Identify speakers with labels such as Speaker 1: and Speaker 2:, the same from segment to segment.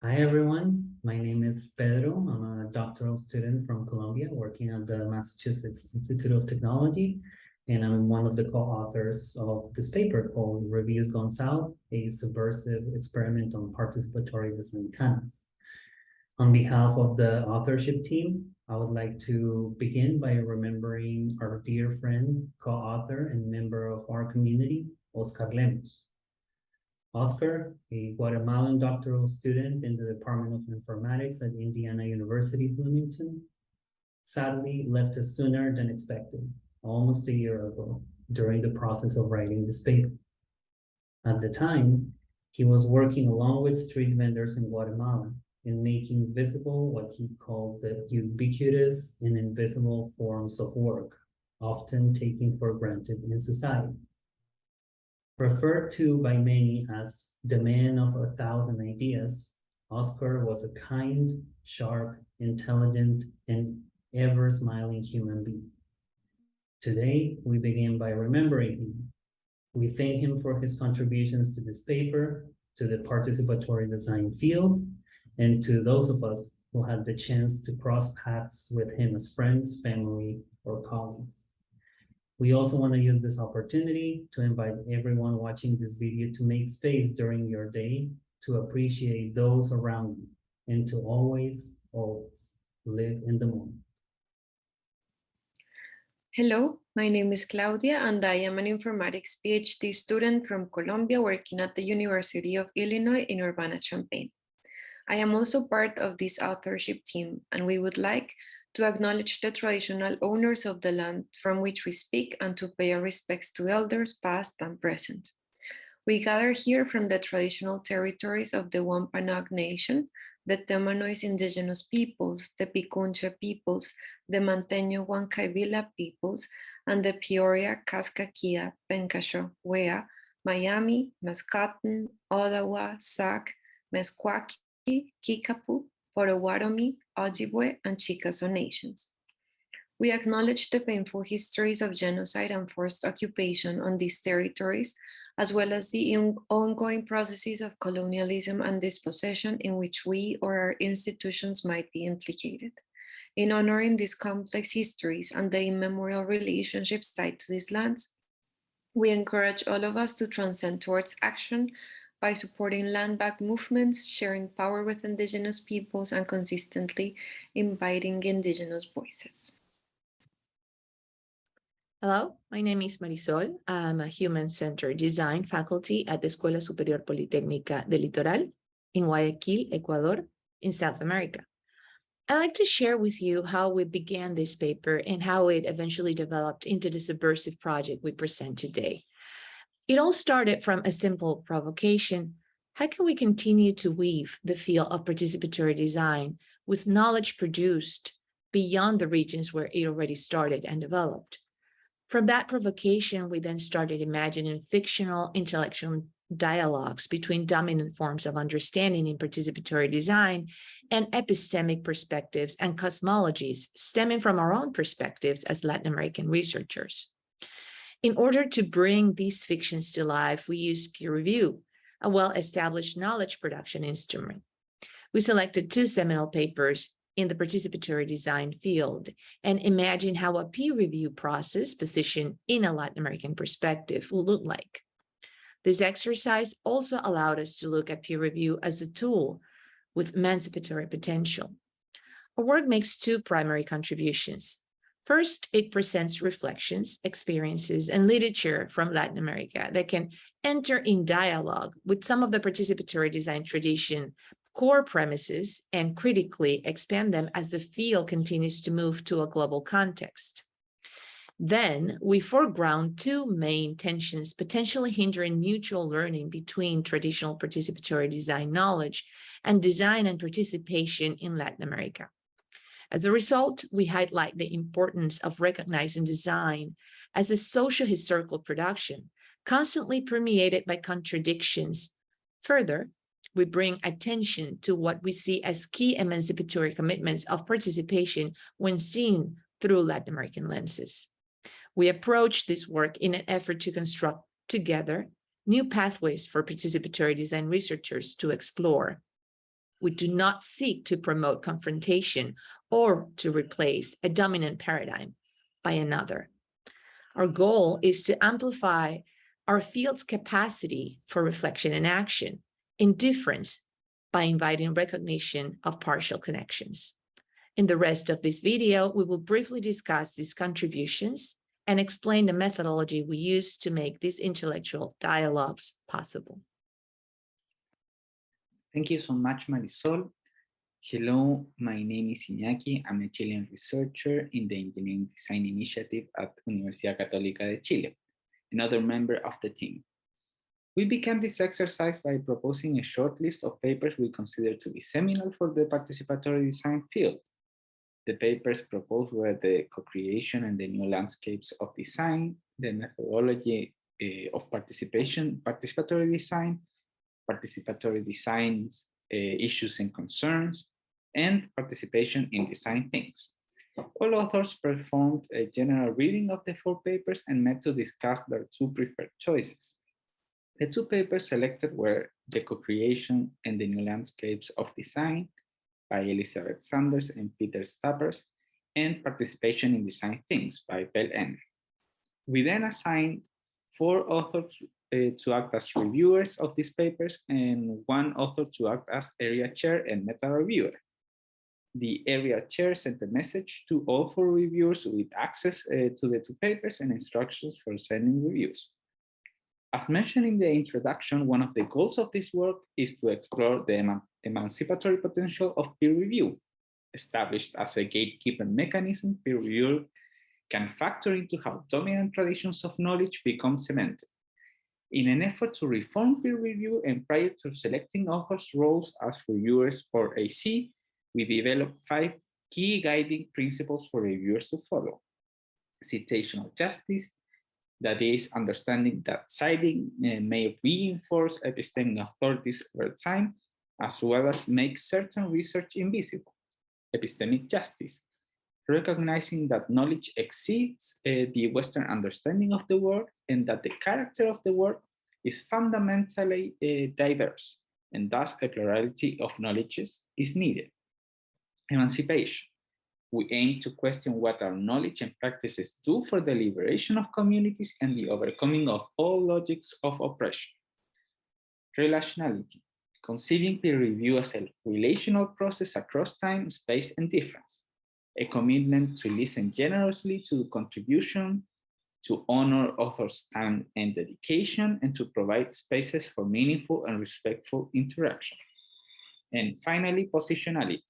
Speaker 1: Hi everyone, my name is Pedro. I'm a doctoral student from Colombia working at the Massachusetts Institute of Technology, and I'm one of the co-authors of this paper called Reviews Gone South, a subversive experiment on participatory design canons. On behalf of the authorship team, I would like to begin by remembering our dear friend, co-author, and member of our community, Oscar Lemus. Oscar, a Guatemalan doctoral student in the Department of Informatics at Indiana University, Bloomington, sadly left us sooner than expected, almost a year ago, during the process of writing this paper. At the time, he was working along with street vendors in Guatemala in making visible what he called the ubiquitous and invisible forms of work, often taken for granted in society. Referred to by many as the man of 1,000 ideas, Oscar was a kind, sharp, intelligent, and ever-smiling human being. Today, we begin by remembering him. We thank him for his contributions to this paper, to the participatory design field, and to those of us who had the chance to cross paths with him as friends, family, or colleagues. We also want to use this opportunity to invite everyone watching this video to make space during your day to appreciate those around you and to always, always live in the moment.
Speaker 2: Hello, my name is Claudia and I am an informatics PhD student from Colombia working at the University of Illinois in Urbana-Champaign. I am also part of this authorship team and we would like to acknowledge the traditional owners of the land from which we speak and to pay our respects to elders past and present. We gather here from the traditional territories of the Wampanoag Nation, the Temanois indigenous peoples, the Picunche peoples, the Manteño Huancaybila peoples, and the Peoria, Kaskaskia, Pencasho, Wea, Miami, Mascatan, Ottawa, Sac, Meskwaki, Kickapoo, Potawatomi, Ojibwe, and Chickasaw nations. We acknowledge the painful histories of genocide and forced occupation on these territories, as well as the ongoing processes of colonialism and dispossession in which we or our institutions might be implicated. In honoring these complex histories and the immemorial relationships tied to these lands, we encourage all of us to transcend towards action by supporting land-back movements, sharing power with indigenous peoples, and consistently inviting indigenous voices.
Speaker 3: Hello, my name is Marisol. I'm a human-centered design faculty at the Escuela Superior Politécnica del Litoral in Guayaquil, Ecuador, in South America. I'd like to share with you how we began this paper and how it eventually developed into the subversive project we present today. It all started from a simple provocation. How can we continue to weave the field of participatory design with knowledge produced beyond the regions where it already started and developed? From that provocation, we then started imagining fictional intellectual dialogues between dominant forms of understanding in participatory design and epistemic perspectives and cosmologies stemming from our own perspectives as Latin American researchers. In order to bring these fictions to life, we used peer review, a well-established knowledge production instrument. We selected 2 seminal papers in the participatory design field and imagine how a peer review process positioned in a Latin American perspective will look like. This exercise also allowed us to look at peer review as a tool with emancipatory potential. Our work makes 2 primary contributions. First, it presents reflections, experiences, and literature from Latin America that can enter in dialogue with some of the participatory design tradition core premises and critically expand them as the field continues to move to a global context. Then we foreground 2 main tensions potentially hindering mutual learning between traditional participatory design knowledge and design and participation in Latin America. As a result, we highlight the importance of recognizing design as a socio-historical production, constantly permeated by contradictions. Further, we bring attention to what we see as key emancipatory commitments of participation when seen through Latin American lenses. We approach this work in an effort to construct together new pathways for participatory design researchers to explore. We do not seek to promote confrontation or to replace a dominant paradigm by another. Our goal is to amplify our field's capacity for reflection and action in difference by inviting recognition of partial connections. In the rest of this video, we will briefly discuss these contributions and explain the methodology we use to make these intellectual dialogues possible.
Speaker 4: Thank you so much, Marisol. Hello, my name is Iñaki. I'm a Chilean researcher in the Engineering Design Initiative at Universidad Católica de Chile, another member of the team. We began this exercise by proposing a short list of papers we consider to be seminal for the participatory design field. The papers proposed were the co-creation and the new landscapes of design, the methodology of participatory design, participatory designs, issues and concerns, and participation in DesignThings. All authors performed a general reading of the 4 papers and met to discuss their 2 preferred choices. The 2 papers selected were The Co-Creation and the New Landscapes of Design by Elizabeth Sanders and Peter Stappers, and Participation in DesignThings by Bell N. We then assigned 4 authors to act as reviewers of these papers and 1 author to act as area chair and meta reviewer. The area chair sent a message to all 4 reviewers with access to the 2 papers and instructions for sending reviews. As mentioned in the introduction, one of the goals of this work is to explore the emancipatory potential of peer review. Established as a gatekeeper mechanism, peer review can factor into how dominant traditions of knowledge become cemented. In an effort to reform peer review and prior to selecting authors' roles as reviewers or AC, we developed 5 key guiding principles for reviewers to follow. Citational justice, that is, understanding that citing may reinforce epistemic authorities over time, as well as make certain research invisible. Epistemic justice, recognizing that knowledge exceeds the Western understanding of the world and that the character of the world is fundamentally diverse, and thus a plurality of knowledges is needed. Emancipation. We aim to question what our knowledge and practices do for the liberation of communities and the overcoming of all logics of oppression. Relationality. Conceiving peer review as a relational process across time, space, and difference. A commitment to listen generously to contribution, to honor authors' time and dedication, and to provide spaces for meaningful and respectful interaction. And finally, positionality,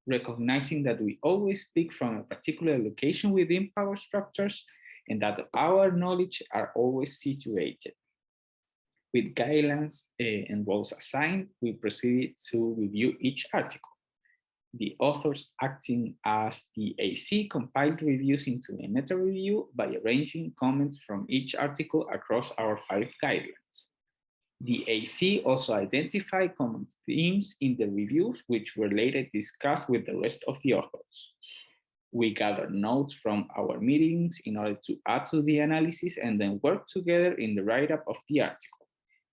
Speaker 4: recognizing that we always speak from a particular location within power structures and that our knowledge are always situated. With guidelines and roles assigned, we proceeded to review each article. The authors acting as the AC compiled reviews into a meta review by arranging comments from each article across our 5 guidelines. The AC also identified common themes in the reviews, which were later discussed with the rest of the authors. We gathered notes from our meetings in order to add to the analysis and then work together in the write-up of the article,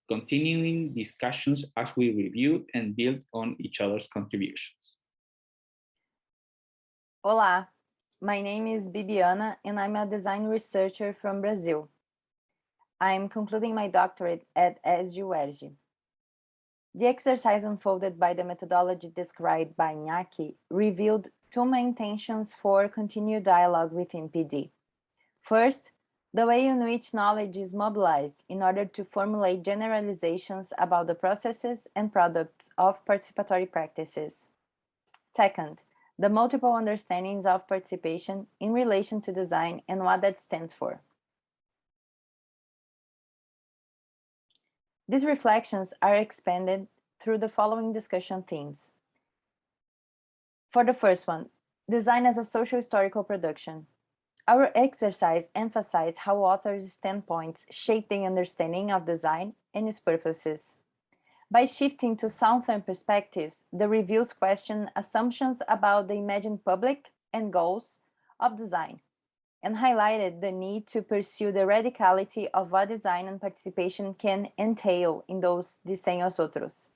Speaker 4: continuing discussions as we reviewed and built on each other's contributions.
Speaker 5: Olá, my name is Bibiana and I'm a design researcher from Brazil. I'm concluding my doctorate at SUERJ. The exercise unfolded by the methodology described by Iñaki revealed 2 main tensions for continued dialogue within PD. First, the way in which knowledge is mobilized in order to formulate generalizations about the processes and products of participatory practices. Second, the multiple understandings of participation in relation to design and what that stands for. These reflections are expanded through the following discussion themes. For the first one, design as a socio-historical production. Our exercise emphasized how authors' standpoints shape the understanding of design and its purposes. By shifting to Southern perspectives, the reviews question assumptions about the imagined public and goals of design, and highlighted the need to pursue the radicality of what design and participation can entail in those diseños otros.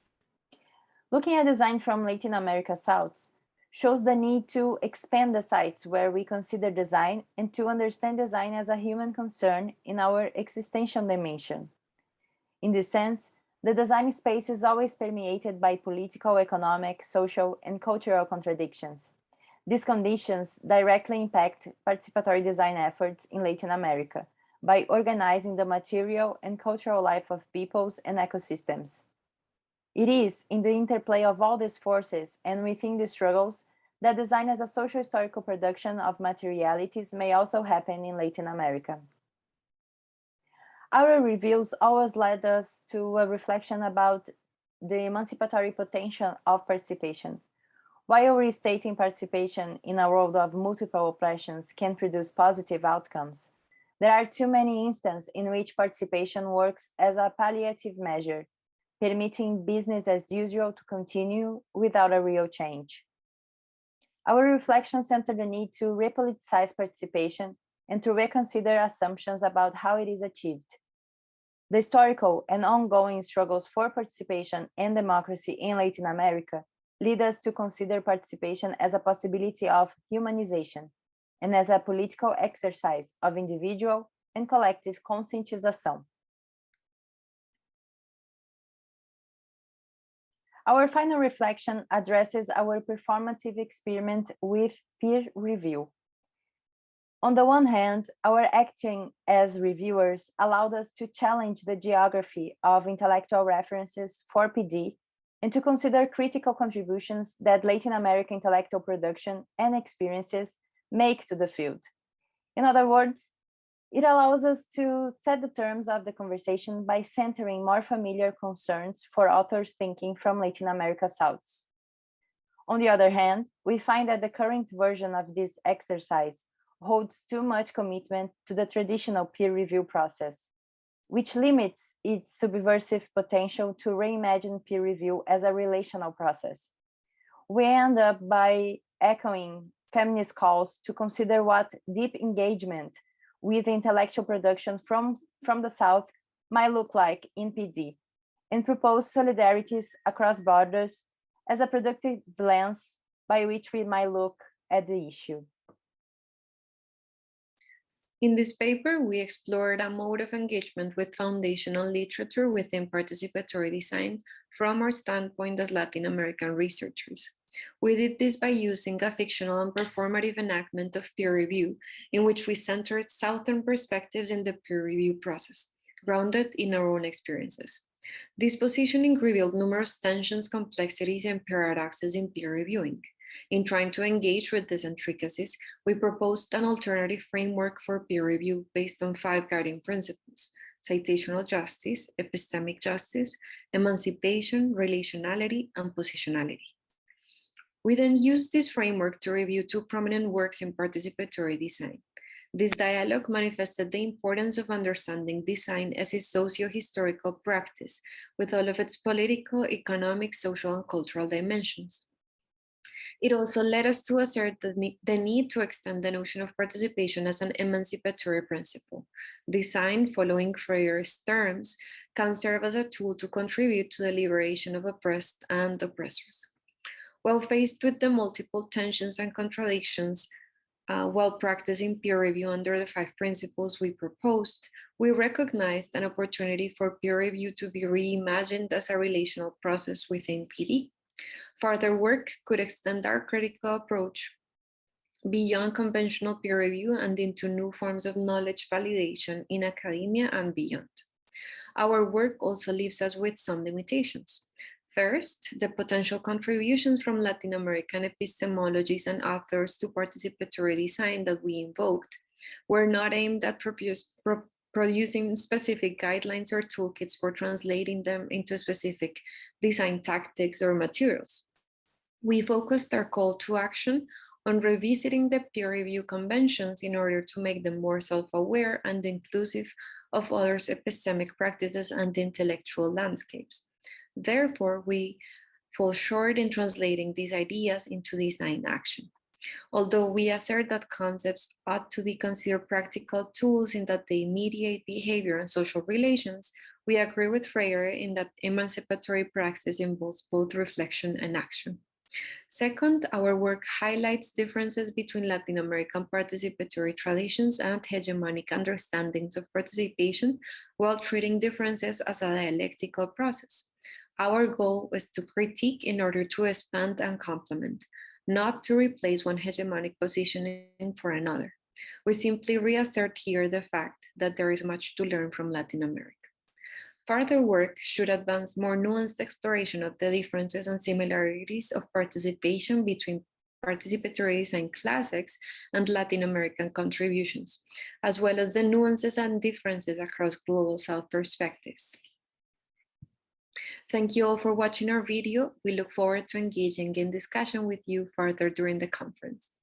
Speaker 5: Looking at design from Latin America South shows the need to expand the sites where we consider design and to understand design as a human concern in our existential dimension. In this sense, the design space is always permeated by political, economic, social, and cultural contradictions. These conditions directly impact participatory design efforts in Latin America by organizing the material and cultural life of peoples and ecosystems. It is in the interplay of all these forces and within these struggles that design as a socio-historical production of materialities may also happen in Latin America. Our reviews always led us to a reflection about the emancipatory potential of participation. While restating participation in a world of multiple oppressions can produce positive outcomes, there are too many instances in which participation works as a palliative measure, permitting business as usual to continue without a real change. Our reflection centered the need to repoliticize participation and to reconsider assumptions about how it is achieved. The historical and ongoing struggles for participation and democracy in Latin America lead us to consider participation as a possibility of humanization and as a political exercise of individual and collective conscientization. Our final reflection addresses our performative experiment with peer review. On the one hand, our acting as reviewers allowed us to challenge the geography of intellectual references for PD and to consider critical contributions that Latin American intellectual production and experiences make to the field. In other words, it allows us to set the terms of the conversation by centering more familiar concerns for authors thinking from Latin America South. On the other hand, we find that the current version of this exercise holds too much commitment to the traditional peer review process, which limits its subversive potential to reimagine peer review as a relational process. We end up by echoing feminist calls to consider what deep engagement with intellectual production from the South might look like in PD, and propose solidarities across borders as a productive lens by which we might look at the issue.
Speaker 2: In this paper, we explored a mode of engagement with foundational literature within participatory design from our standpoint as Latin American researchers. We did this by using a fictional and performative enactment of peer review, in which we centered Southern perspectives in the peer review process, grounded in our own experiences. This positioning revealed numerous tensions, complexities, and paradoxes in peer reviewing. In trying to engage with these intricacies, we proposed an alternative framework for peer review based on 5 guiding principles: citational justice, epistemic justice, emancipation, relationality, and positionality. We then used this framework to review 2 prominent works in participatory design. This dialogue manifested the importance of understanding design as a socio-historical practice with all of its political, economic, social, and cultural dimensions. It also led us to assert the need to extend the notion of participation as an emancipatory principle. Design, following Freire's terms, can serve as a tool to contribute to the liberation of oppressed and oppressors. While faced with the multiple tensions and contradictions while practicing peer review under the 5 principles we proposed, we recognized an opportunity for peer review to be reimagined as a relational process within PD. Further work could extend our critical approach beyond conventional peer review and into new forms of knowledge validation in academia and beyond. Our work also leaves us with some limitations. First, the potential contributions from Latin American epistemologies and authors to participatory design that we invoked were not aimed at producing specific guidelines or toolkits for translating them into specific design tactics or materials. We focused our call to action on revisiting the peer review conventions in order to make them more self-aware and inclusive of others' epistemic practices and intellectual landscapes. Therefore, we fall short in translating these ideas into design action. Although we assert that concepts ought to be considered practical tools in that they mediate behavior and social relations, We agree with Freire in that emancipatory praxis involves both reflection and action. Second, our work highlights differences between Latin American participatory traditions and hegemonic understandings of participation while treating differences as a dialectical process. Our goal was to critique in order to expand and complement, not to replace one hegemonic positioning for another. We simply reassert here the fact that there is much to learn from Latin America. Further work should advance more nuanced exploration of the differences and similarities of participation between participatory design classics and Latin American contributions, as well as the nuances and differences across Global South perspectives. Thank you all for watching our video. We look forward to engaging in discussion with you further during the conference.